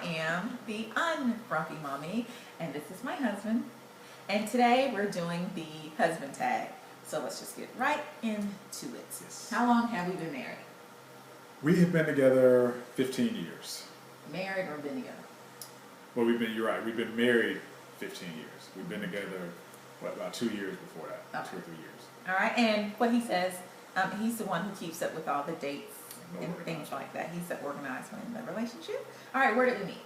am the Unfrumpy Mommy, and this is my husband. And today we're doing the husband tag. So let's just get right into it. Yes. How long have we been married? We have been together 15 years. Married or been together? Well, you're right, we've been married 15 years. We've been together, about 2 years before that, Okay. 2 or 3 years. All right, and what he says, he's the one who keeps up with all the dates and Organized. things like that. He's the organizer in the relationship. All right, where did we meet?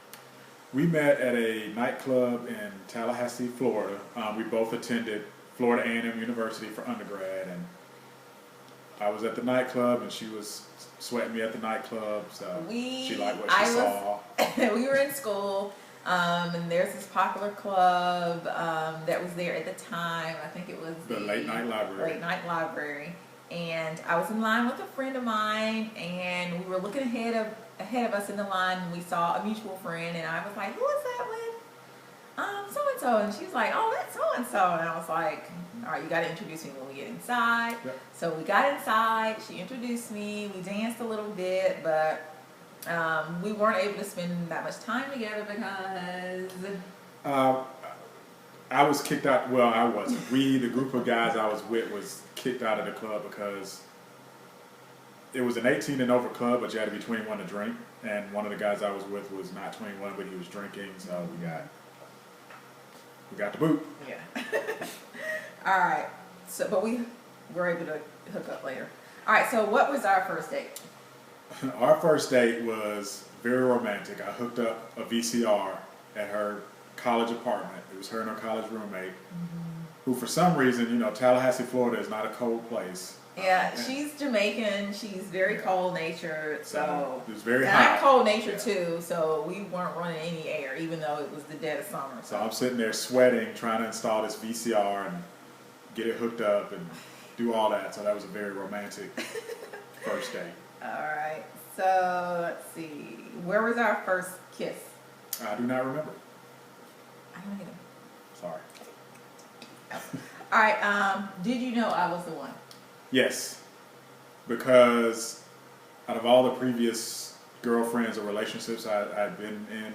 We met at a nightclub in Tallahassee, Florida. We both attended Florida A&M University for undergrad, and I was at the nightclub, and she was sweating me at the nightclub, so she liked what she saw. We were in school, and there's this popular club that was there at the time. I think it was The Late Night Library. Late Night Library. And I was in line with a friend of mine, and we were looking ahead of us in the line, and we saw a mutual friend, and I was like, "Who is that with?" So-and-so. And she was like, "Oh, that's so-and-so." And I was like, "All right, you got to introduce me when we get inside." Yep. So we got inside, she introduced me, we danced a little bit, but we weren't able to spend that much time together because... I was kicked out. Well, I wasn't. The group of guys I was with, was kicked out of the club because it was an 18 and over club, but you had to be 21 to drink. And one of the guys I was with was not 21, but he was drinking, so we got the boot. Yeah. All right. So, but we were able to hook up later. All right. So, what was our first date? Our first date was very romantic. I hooked up a VCR at her college apartment. It was her and her college roommate, who for some reason, Tallahassee, Florida is not a cold place. Yeah, she's Jamaican. She's very cold natured. So it was very and hot. I'm cold natured too. So we weren't running any air, even though it was the dead of summer. So I'm sitting there sweating, trying to install this VCR and get it hooked up and do all that. So that was a very romantic first date. All right. So let's see. Where was our first kiss? I do not remember. I don't either. Sorry. All right. Did you know I was the one? Yes, because out of all the previous girlfriends or relationships I'd been in,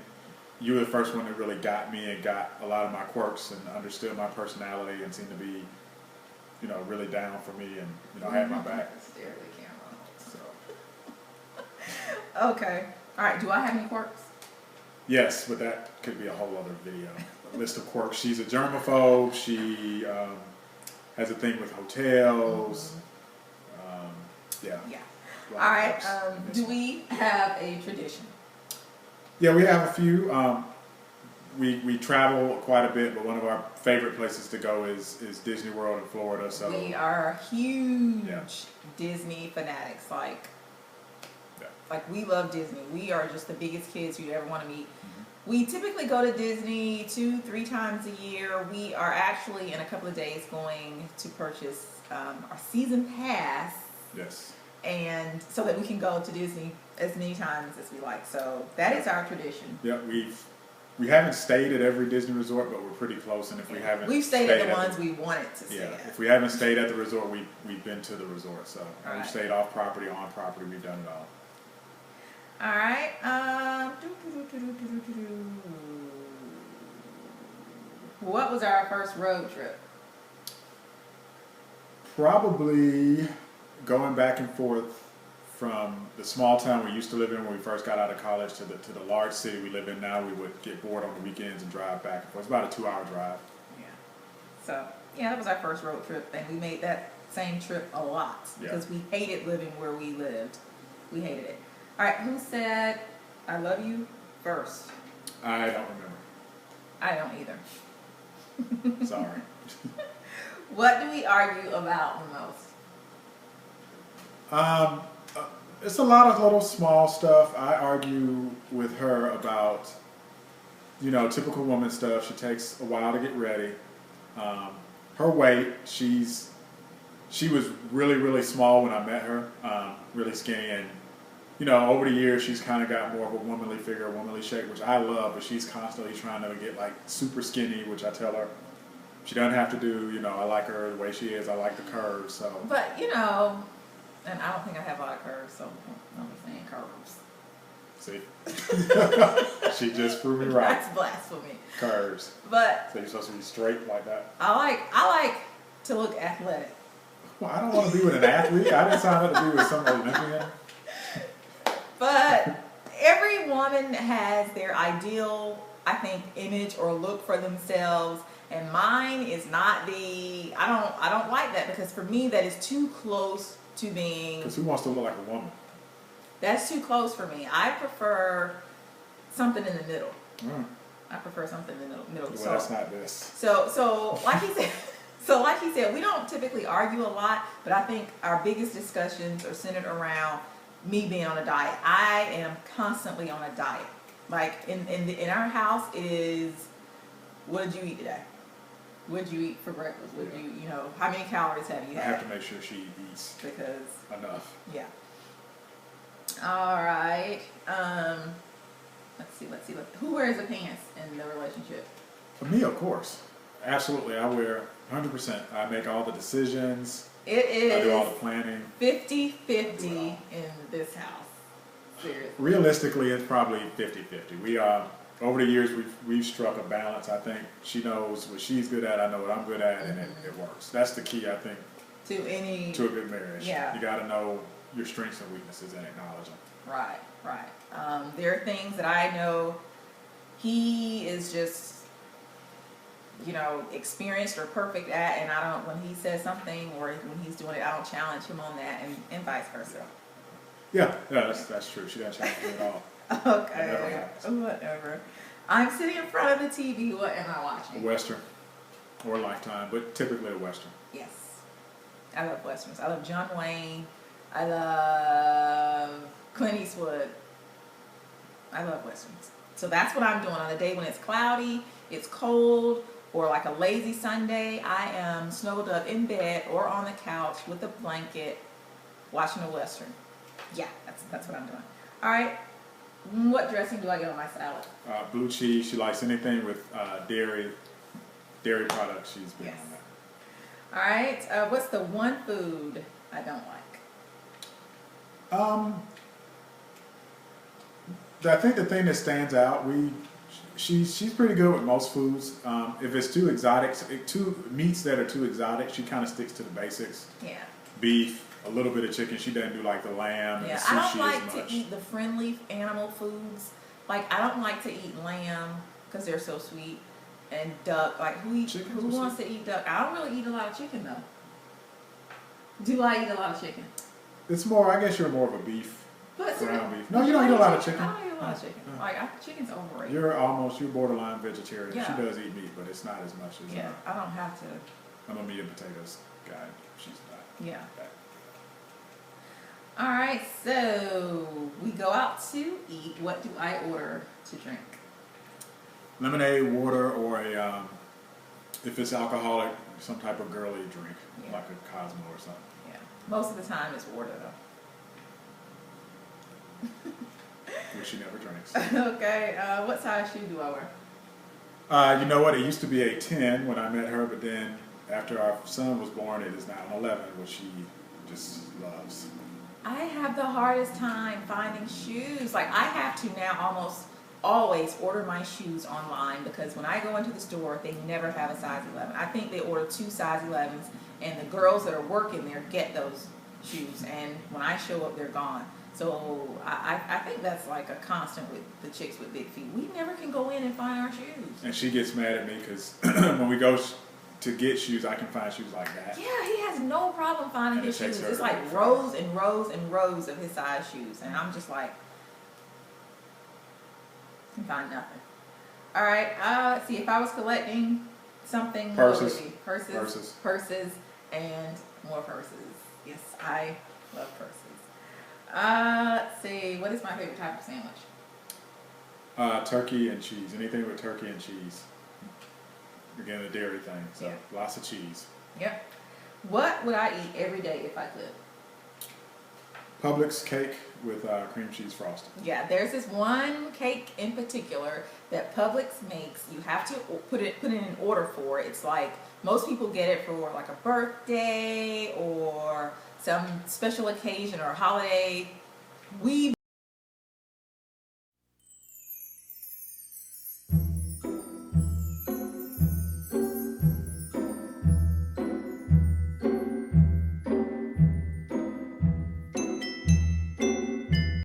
you were the first one that really got me and got a lot of my quirks and understood my personality and seemed to be, really down for me and, had my back. Stare at the camera. So. Okay. All right. Do I have any quirks? Yes, but that could be a whole other video. A list of quirks. She's a germaphobe. She has a thing with hotels. Yeah. All right. Do we have a tradition? Yeah, we have a few. We travel quite a bit, but one of our favorite places to go is Disney World in Florida. So we are huge Yeah. Disney fanatics. Yeah. Like we love Disney. We are just the biggest kids you'd ever want to meet. We typically go to Disney 2-3 times a year. We are actually in a couple of days going to purchase our season pass. Yes. And so that we can go to Disney as many times as we like. So that is our tradition. Yeah, we haven't stayed at every Disney resort, but we're pretty close. And if we haven't, We've stayed at the ones we wanted to stay at. If we haven't stayed at the resort, we've been to the resort. So All right. we've stayed off property, on property. We've done it all. All right. What was our first road trip? Probably going back and forth from the small town we used to live in when we first got out of college to the large city we live in now. We would get bored on the weekends and drive back and forth. It's about a 2-hour drive. Yeah. So, yeah, that was our first road trip, and we made that same trip a lot because we hated living where we lived. We hated it. All right, who said I love you first? I don't remember. I don't either. Sorry. What do we argue about the most? It's a lot of little small stuff. I argue with her about, typical woman stuff. She takes a while to get ready. Her weight, she was really, really small when I met her, really skinny. And, over the years, she's kind of got more of a womanly figure, a womanly shape, which I love, but she's constantly trying to get, super skinny, which I tell her she doesn't have to do. I like her the way she is. I like the curves, so. But, and I don't think I have a lot of curves, so I'm not saying curves. See? She just proved me right. That's blasphemy. Curves. But So you're supposed to be straight like that? I like to look athletic. Well, I don't want to be with an athlete. I didn't sign up to be with some Olympian. But every woman has their ideal, I think, image or look for themselves, and mine is not the. I don't like that, because for me that is too close to being. Because who wants to look like a woman? That's too close for me. I prefer something in the middle. Mm. I prefer something in the middle. Well, that's not this. So like he said. So like he said, we don't typically argue a lot, but I think our biggest discussions are centered around me being on a diet. I am constantly on a diet. Like in our house, it is, what did you eat today? What did you eat for breakfast? What did you know, how many calories have you I had? have to make sure she eats Because, enough. yeah. All right. Let's see. Who wears the pants in the relationship? For me, of course. Absolutely. I wear 100%. I make all the decisions. It is. I do all the planning. 50-50 in this house. Seriously. Realistically, it's probably 50-50. We over the years we've struck a balance. I think she knows what she's good at. I know what I'm good at, and it works. That's the key, I think, to a good marriage. Yeah. You got to know your strengths and weaknesses and acknowledge them. Right. There are things that I know he is just, experienced or perfect at, and I don't, when he says something or when he's doing it, I don't challenge him on that, and vice versa. Yeah, that's true. She doesn't challenge me at all. Okay, whatever. I'm sitting in front of the TV. What am I watching? A Western or Lifetime, but typically a Western. Yes. I love Westerns. I love John Wayne. I love Clint Eastwood. I love Westerns. So that's what I'm doing on a day when it's cloudy, it's cold, or like a lazy Sunday. I am snuggled up in bed or on the couch with a blanket watching a Western. Yeah, that's what I'm doing. All right. What dressing do I get on my salad? Blue cheese. She likes anything with dairy products. She's big Yes. on that. All right. What's the one food I don't like? I think the thing that stands out, she's pretty good with most foods. If it's too exotic, meats that are too exotic, she kind of sticks to the basics. Yeah. Beef, a little bit of chicken. She doesn't do like the lamb and the Yeah, sushi I don't like as to much. eat the friendly animal foods. Like, I don't like to eat lamb because they're so sweet, and duck. Like, who wants to eat duck? I don't really eat a lot of chicken though. Do I eat a lot of chicken? It's more. I guess you're more of a beef. But Ground beef. No, you don't eat a lot of chicken. I don't eat a lot of chicken. Chicken's overrated. You're borderline vegetarian. Yeah. She does eat meat, but it's not as much as Yeah, I don't have to. I'm a meat and potatoes guy. She's not. Yeah. That. All right, so we go out to eat. What do I order to drink? Lemonade, water, or if it's alcoholic, some type of girly drink, Yeah. like a Cosmo or something. Yeah, most of the time it's water Which she never drinks. though. Okay, what size shoe do I wear? You know what? It used to be a 10 when I met her, but then after our son was born, it is now an 11, which she just loves. I have the hardest time finding shoes. Like, I have to now almost always order my shoes online, because when I go into the store, they never have a size 11. I think they order 2 size 11s, and the girls that are working there get those shoes, and when I show up, they're gone. So I think that's like a constant with the chicks with big feet. We never can go in and find our shoes. And she gets mad at me because when we go to get shoes, I can find shoes like that. Yeah, he has no problem finding And his it takes shoes. her It's to like look rows and rows and rows of his size shoes, and I'm just like, can find nothing. All right, let's see. If I was collecting something, Purses. what would it be? Purses, and more purses. Yes, I love purses. Let's see. What is my favorite type of sandwich? Turkey and cheese. Anything with turkey and cheese. Again, the dairy thing. So Yeah. lots of cheese. Yep. What would I eat every day if I could? Publix cake with cream cheese frosting. Yeah, there's this one cake in particular that Publix makes. You have to put in an order for it. It's like most people get it for like a birthday or some special occasion or holiday. We